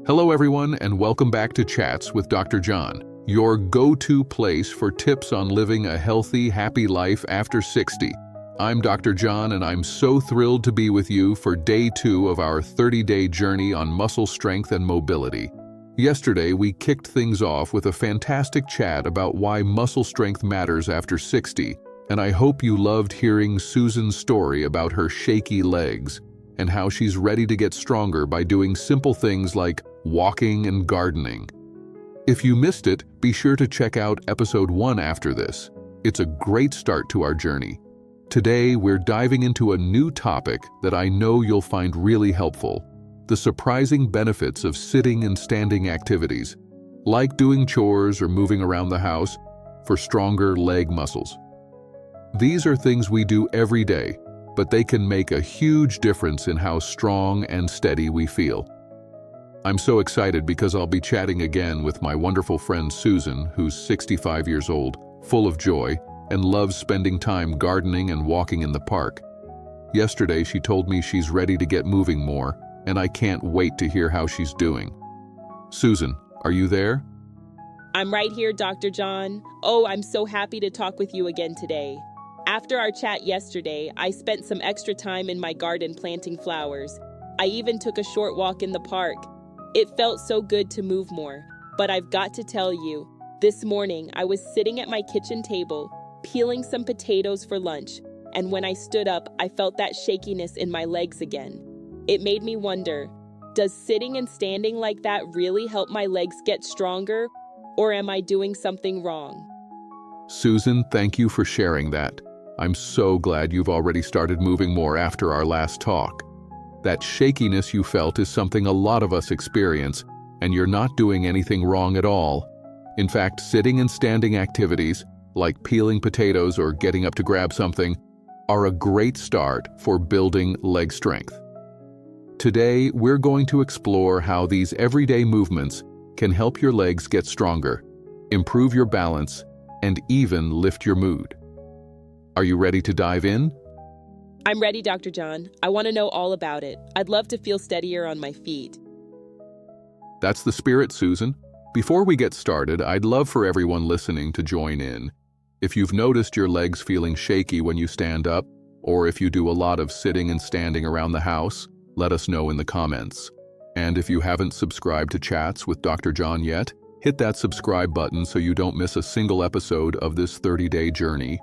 Hello everyone, and welcome back to Chats with Dr. John, your go-to place for tips on living a healthy, happy life after 60. I'm Dr. John, and I'm so thrilled to be with you for day 2 of our 30-day journey on muscle strength and mobility. Yesterday, we kicked things off with a fantastic chat about why muscle strength matters after 60, and I hope you loved hearing Susan's story about her shaky legs and how she's ready to get stronger by doing simple things like walking and gardening. If you missed it, be sure to check out episode 1 after this. It's a great start to our journey. Today, we're diving into a new topic that I know you'll find really helpful: the surprising benefits of sitting and standing activities, like doing chores or moving around the house, for stronger leg muscles. These are things we do every day, but they can make a huge difference in how strong and steady we feel. I'm so excited because I'll be chatting again with my wonderful friend Susan, who's 65 years old, full of joy, and loves spending time gardening and walking in the park. Yesterday, she told me she's ready to get moving more, and I can't wait to hear how she's doing. Susan, are you there? I'm right here, Dr. John. Oh, I'm so happy to talk with you again today. After our chat yesterday, I spent some extra time in my garden planting flowers. I even took a short walk in the park. It felt so good to move more. But I've got to tell you, this morning I was sitting at my kitchen table, peeling some potatoes for lunch, and when I stood up, I felt that shakiness in my legs again. It made me wonder, does sitting and standing like that really help my legs get stronger, or am I doing something wrong? Susan, thank you for sharing that. I'm so glad you've already started moving more after our last talk. That shakiness you felt is something a lot of us experience, and you're not doing anything wrong at all. In fact, sitting and standing activities, like peeling potatoes or getting up to grab something, are a great start for building leg strength. Today, we're going to explore how these everyday movements can help your legs get stronger, improve your balance, and even lift your mood. Are you ready to dive in? I'm ready, Dr. John. I want to know all about it. I'd love to feel steadier on my feet. That's the spirit, Susan. Before we get started, I'd love for everyone listening to join in. If you've noticed your legs feeling shaky when you stand up, or if you do a lot of sitting and standing around the house, let us know in the comments. And if you haven't subscribed to Chats with Dr. John yet, hit that subscribe button so you don't miss a single episode of this 30-day journey.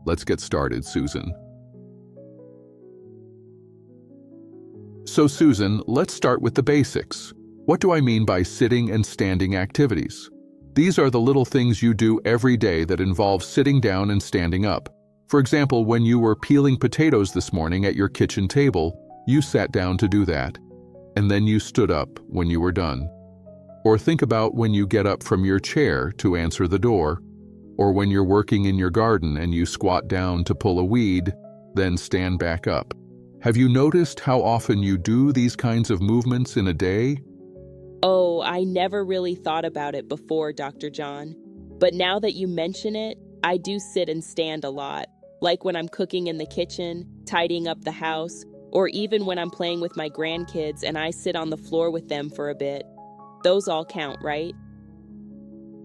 Let's get started, Susan. So Susan, let's start with the basics. What do I mean by sitting and standing activities? These are the little things you do every day that involve sitting down and standing up. For example, when you were peeling potatoes this morning at your kitchen table, you sat down to do that, and then you stood up when you were done. Or think about when you get up from your chair to answer the door, or when you're working in your garden and you squat down to pull a weed, then stand back up. Have you noticed how often you do these kinds of movements in a day? Oh, I never really thought about it before, Dr. John. But now that you mention it, I do sit and stand a lot, like when I'm cooking in the kitchen, tidying up the house, or even when I'm playing with my grandkids and I sit on the floor with them for a bit. Those all count, right?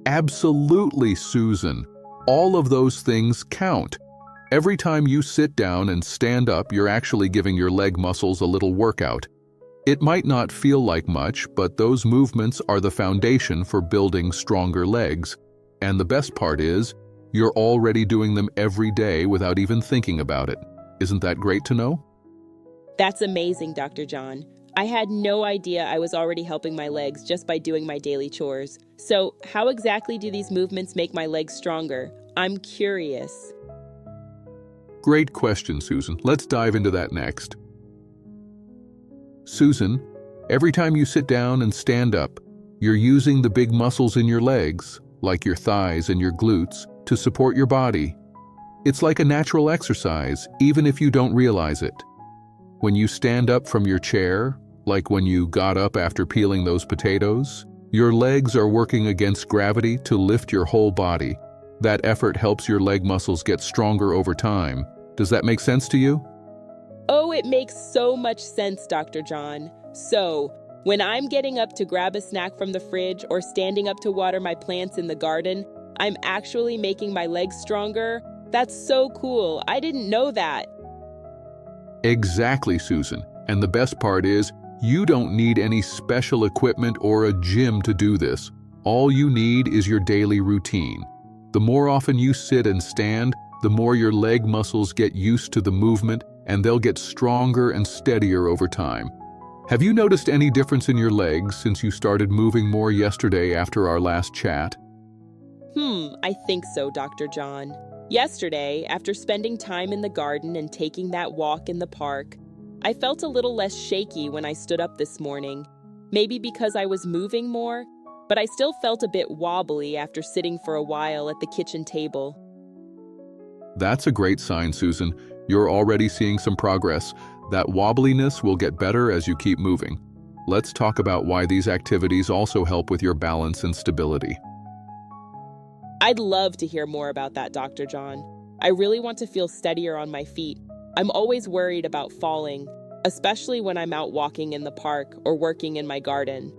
Absolutely, Susan. All of those things count. Every time you sit down and stand up, you're actually giving your leg muscles a little workout. It might not feel like much, but those movements are the foundation for building stronger legs. And the best part is, you're already doing them every day without even thinking about it. Isn't that great to know? That's amazing, Dr. John. I had no idea I was already helping my legs just by doing my daily chores. So, how exactly do these movements make my legs stronger? I'm curious. Great question, Susan. Let's dive into that next. Susan, every time you sit down and stand up, you're using the big muscles in your legs, like your thighs and your glutes, to support your body. It's like a natural exercise, even if you don't realize it. When you stand up from your chair, like when you got up after peeling those potatoes, your legs are working against gravity to lift your whole body. That effort helps your leg muscles get stronger over time. Does that make sense to you? Oh, it makes so much sense, Dr. John. So, When I'm getting up to grab a snack from the fridge or standing up to water my plants in the garden, I'm actually making my legs stronger. That's so cool. I didn't know that. Exactly, Susan. And the best part is, you don't need any special equipment or a gym to do this. All you need is your daily routine. The more often you sit and stand, the more your leg muscles get used to the movement, and they'll get stronger and steadier over time. Have you noticed any difference in your legs since you started moving more yesterday after our last chat? I think so, Dr. John. Yesterday, after spending time in the garden and taking that walk in the park, I felt a little less shaky when I stood up this morning. Maybe because I was moving more, but I still felt a bit wobbly after sitting for a while at the kitchen table. That's a great sign, Susan. You're already seeing some progress. That wobbliness will get better as you keep moving. Let's talk about why these activities also help with your balance and stability. I'd love to hear more about that, Dr. John. I really want to feel steadier on my feet. I'm always worried about falling, especially when I'm out walking in the park or working in my garden.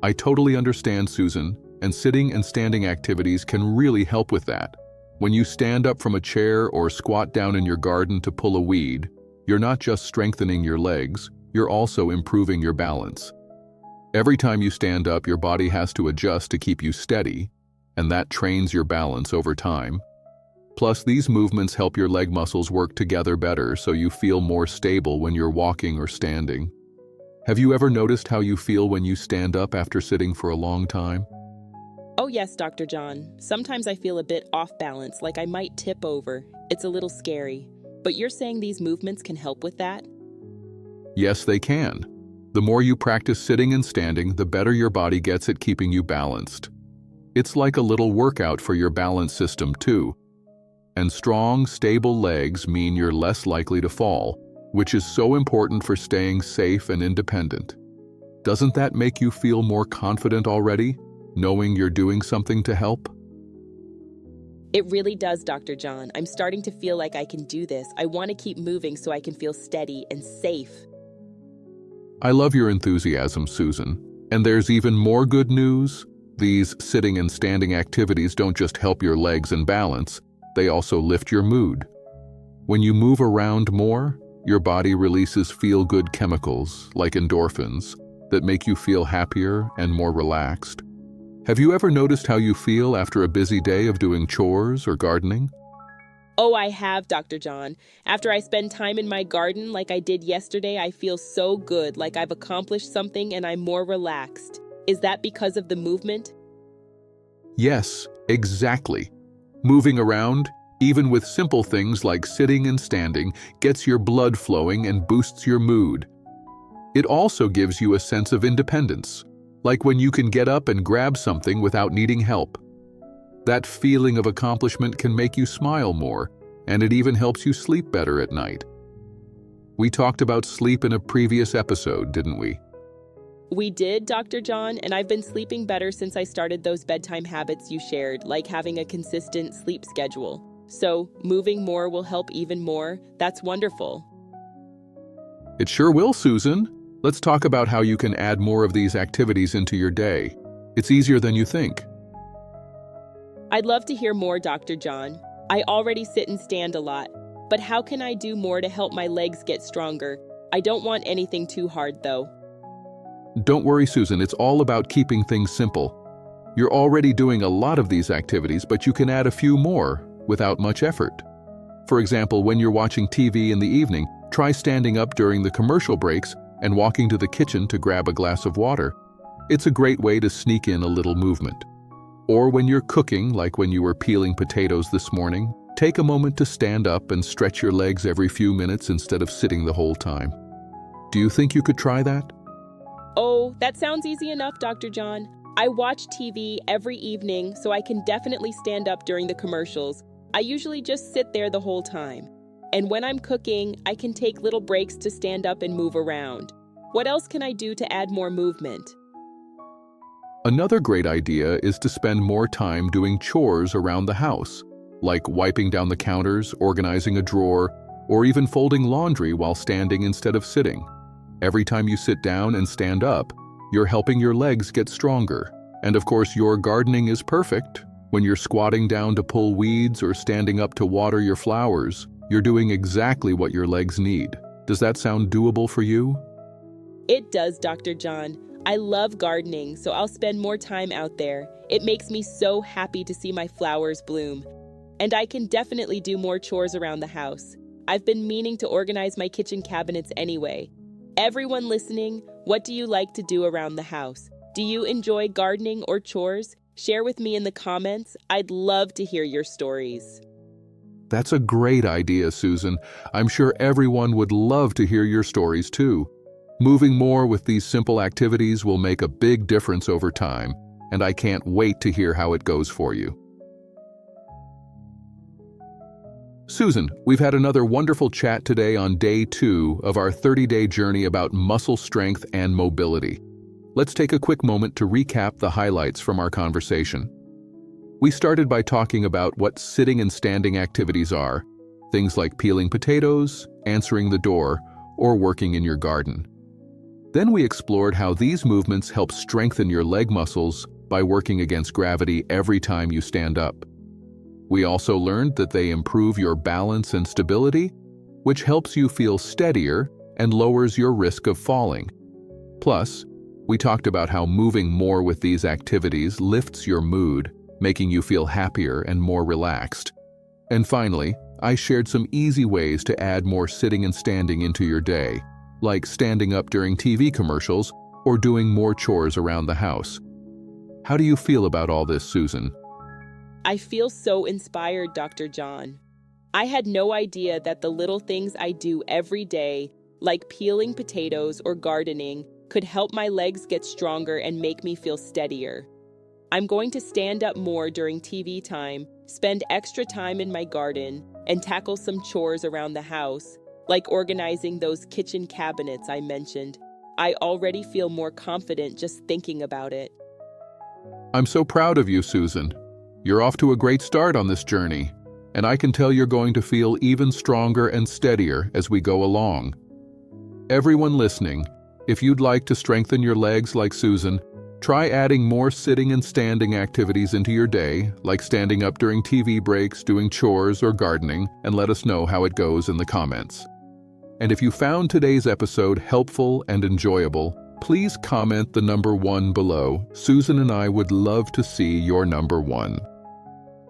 I totally understand, Susan, and sitting and standing activities can really help with that. When you stand up from a chair or squat down in your garden to pull a weed, you're not just strengthening your legs, you're also improving your balance. Every time you stand up, your body has to adjust to keep you steady, and that trains your balance over time. Plus, these movements help your leg muscles work together better so you feel more stable when you're walking or standing. Have you ever noticed how you feel when you stand up after sitting for a long time? Oh yes, Dr. John. Sometimes I feel a bit off balance, like I might tip over. It's a little scary. But you're saying these movements can help with that? Yes, they can. The more you practice sitting and standing, the better your body gets at keeping you balanced. It's like a little workout for your balance system too. And strong, stable legs mean you're less likely to fall, which is so important for staying safe and independent. Doesn't that make you feel more confident already, knowing you're doing something to help? It really does, Dr. John. I'm starting to feel like I can do this. I want to keep moving so I can feel steady and safe. I love your enthusiasm, Susan. And there's even more good news. These sitting and standing activities don't just help your legs and balance, they also lift your mood. When you move around more, your body releases feel-good chemicals, like endorphins, that make you feel happier and more relaxed. Have you ever noticed how you feel after a busy day of doing chores or gardening? Oh, I have, Dr. John. After I spend time in my garden like I did yesterday, I feel so good, like I've accomplished something and I'm more relaxed. Is that because of the movement? Yes, exactly. Moving around, even with simple things like sitting and standing, gets your blood flowing and boosts your mood. It also gives you a sense of independence, like when you can get up and grab something without needing help. That feeling of accomplishment can make you smile more, and it even helps you sleep better at night. We talked about sleep in a previous episode, didn't we? We did, Dr. John, and I've been sleeping better since I started those bedtime habits you shared, like having a consistent sleep schedule. So, moving more will help even more. That's wonderful. It sure will, Susan. Let's talk about how you can add more of these activities into your day. It's easier than you think. I'd love to hear more, Dr. John. I already sit and stand a lot, but how can I do more to help my legs get stronger? I don't want anything too hard, though. Don't worry, Susan, it's all about keeping things simple. You're already doing a lot of these activities, but you can add a few more without much effort. For example, when you're watching TV in the evening, try standing up during the commercial breaks and walking to the kitchen to grab a glass of water. It's a great way to sneak in a little movement. Or when you're cooking, like when you were peeling potatoes this morning, take a moment to stand up and stretch your legs every few minutes instead of sitting the whole time. Do you think you could try that? Oh, that sounds easy enough, Dr. John. I watch TV every evening, so I can definitely stand up during the commercials. I usually just sit there the whole time. And when I'm cooking, I can take little breaks to stand up and move around. What else can I do to add more movement? Another great idea is to spend more time doing chores around the house, like wiping down the counters, organizing a drawer, or even folding laundry while standing instead of sitting. Every time you sit down and stand up, you're helping your legs get stronger. And of course, your gardening is perfect. When you're squatting down to pull weeds or standing up to water your flowers, you're doing exactly what your legs need. Does that sound doable for you? It does, Dr. John. I love gardening, so I'll spend more time out there. It makes me so happy to see my flowers bloom. And I can definitely do more chores around the house. I've been meaning to organize my kitchen cabinets anyway. Everyone listening, what do you like to do around the house? Do you enjoy gardening or chores? Share with me in the comments. I'd love to hear your stories. That's a great idea, Susan. I'm sure everyone would love to hear your stories too. Moving more with these simple activities will make a big difference over time, and I can't wait to hear how it goes for you. Susan, we've had another wonderful chat today on day 2 of our 30-day journey about muscle strength and mobility. Let's take a quick moment to recap the highlights from our conversation. We started by talking about what sitting and standing activities are, things like peeling potatoes, answering the door, or working in your garden. Then we explored how these movements help strengthen your leg muscles by working against gravity every time you stand up. We also learned that they improve your balance and stability, which helps you feel steadier and lowers your risk of falling. Plus, we talked about how moving more with these activities lifts your mood, making you feel happier and more relaxed. And finally, I shared some easy ways to add more sitting and standing into your day, like standing up during TV commercials or doing more chores around the house. How do you feel about all this, Susan? I feel so inspired, Dr. John. I had no idea that the little things I do every day, like peeling potatoes or gardening, could help my legs get stronger and make me feel steadier. I'm going to stand up more during TV time, spend extra time in my garden, and tackle some chores around the house, like organizing those kitchen cabinets I mentioned. I already feel more confident just thinking about it. I'm so proud of you, Susan. You're off to a great start on this journey, and I can tell you're going to feel even stronger and steadier as we go along. Everyone listening, if you'd like to strengthen your legs like Susan, try adding more sitting and standing activities into your day, like standing up during TV breaks, doing chores, or gardening, and let us know how it goes in the comments. And if you found today's episode helpful and enjoyable, please comment the number 1 below. Susan and I would love to see your number 1.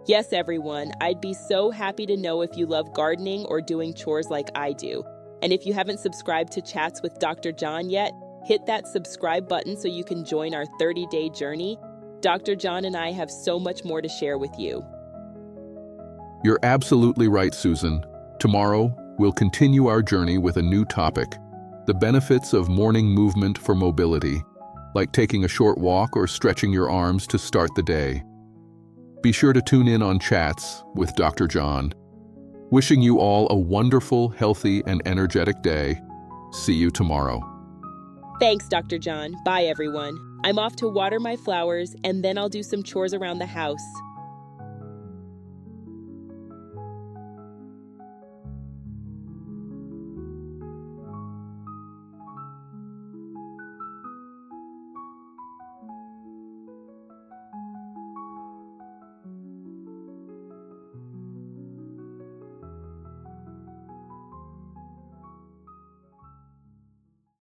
Yes, everyone, I'd be so happy to know if you love gardening or doing chores like I do. And if you haven't subscribed to Chats with Dr. John yet, hit that subscribe button so you can join our 30-day journey. Dr. John and I have so much more to share with you. You're absolutely right, Susan. Tomorrow, we'll continue our journey with a new topic, the benefits of morning movement for mobility, like taking a short walk or stretching your arms to start the day. Be sure to tune in on Chats with Dr. John. Wishing you all a wonderful, healthy, and energetic day. See you tomorrow. Thanks, Dr. John. Bye, everyone. I'm off to water my flowers, and then I'll do some chores around the house.